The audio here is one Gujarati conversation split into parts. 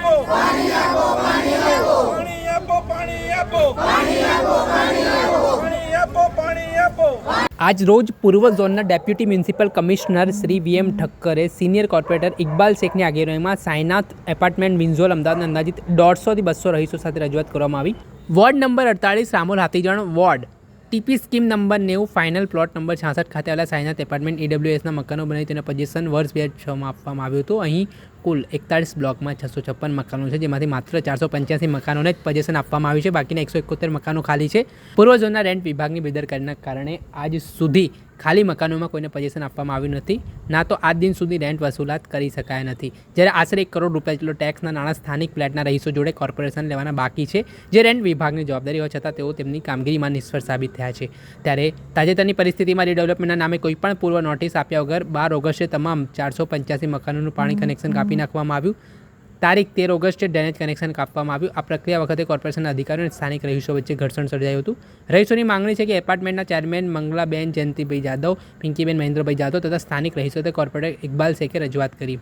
આપો પાણી આપો પાણી આપો પાણી આપો પાણી આપો પાણી આપો પાણી આપો પાણી આપો પાણી આપો। આજ રોજ પૂર્વ ઝોનના deputy municipal commissioner Shri VM ઠક્કરે સિનિયર કોર્પોરેટર ઇકબાલ શેખની આગેવાનીમાં સાયનાથ એપાર્ટમેન્ટ વિંઝોલ અમદાવાદના અંદાજિત 150 થી 200 રહીશો સાથે રજૂઆત કરવામાં આવી। Ward number 48 Ramol Hathijan ward TP scheme number 90 final plot number 66 ખાતે આવેલા સાયનાથ એપાર્ટમેન્ટ ઈડબ્લ્યુએસના મકાનો બનાવી તેના પોઝિશન વર્ષ 2006માં આપવામાં આવ્યું હતું। અહીં કુલ 41 બ્લોકમાં 656 મકાનો છે, જેમાંથી માત્ર 485 મકાનોને જ પોઝિશન આપવામાં આવ્યું છે, બાકીના 171 મકાનો ખાલી છે। પૂર્વ ઝોનના રેન્ટ વિભાગની બેદરકારીના કારણે આજ સુધી ખાલી મકાનોમાં કોઈને પોઝિશન આપવામાં આવ્યું નથી, ના તો આજ દિન સુધી રેન્ટ વસૂલાત કરી શકાય નથી। જ્યારે આશરે 1 કરોડ રૂપિયા જેટલો ટેક્સના નાણાં સ્થાનિક ફ્લેટના રહીશો જોડે કોર્પોરેશન લેવાના બાકી છે, જે રેન્ટ વિભાગની જવાબદારી હોવા છતાં તેઓ તેમની કામગીરીમાં નિષ્ફળ સાબિત થયા છે। ત્યારે તાજેતરની પરિસ્થિતિમાં રીડેવલપમેન્ટના નામે કોઈપણ પૂર્વ નોટિસ આપ્યા વગર 12 ઓગસ્ટે તમામ 485 મકાનોનું પાણી કનેક્શન કાપી નાખવામાં આવ્યું। તારીખ 13 ઓગસ્ટે ડ્રેનેજ કનેક્શન કાપવામાં આવ્યું। આ પ્રક્રિયા વખતે કોર્પોરેશનના અધિકારીઓ અને સ્થાનિક રહીશો વચ્ચે ઘર્ષણ સર્જાયું હતું। રહીશોની માંગણી છે કે એપાર્ટમેન્ટના ચેરમેન મંગલાબેન જયંતિભાઈ જાદવ, પિંકીબેન મહેન્દ્રભાઈ જાદવ તથા સ્થાનિક રહીશોએ કોર્પોરેટર ઇકબાલ શેખે રજૂઆત કરી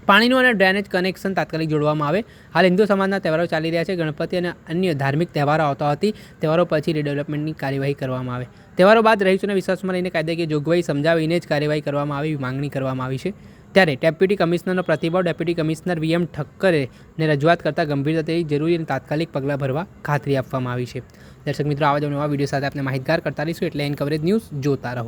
પાણીનું અને ડ્રેનેજ કનેક્શન તાત્કાલિક જોડવામાં આવે। હાલ હિન્દુ સમાજના તહેવારો ચાલી રહ્યા છે, ગણપતિ અને અન્ય ધાર્મિક તહેવારો આવતા હોવાથી તહેવારો પછી રીડેવલપમેન્ટની કાર્યવાહી કરવામાં આવે। તહેવારો બાદ રહીશોને વિશ્વાસમાં લઈને કાયદાકીય જોગવાઈ સમજાવીને જ કાર્યવાહી કરવામાં આવે એવી માંગણી કરવામાં આવી છે। ત્યારે ડેપ્યુટી કમિશનરનો પ્રતિભાવ ડેપ્યુટી કમિશનર વીએમ ઠક્કરેને રજૂઆત કરતાં ગંભીરતાથી જરૂરી અને તાત્કાલિક પગલાં ભરવા ખાતરી આપવામાં આવી છે। દર્શક મિત્રો, આવા જ નવા વિડીયો સાથે આપણે માહિતગાર કરતા રહીશું, એટલે એન કવરેજ ન્યૂઝ જોતા રહો।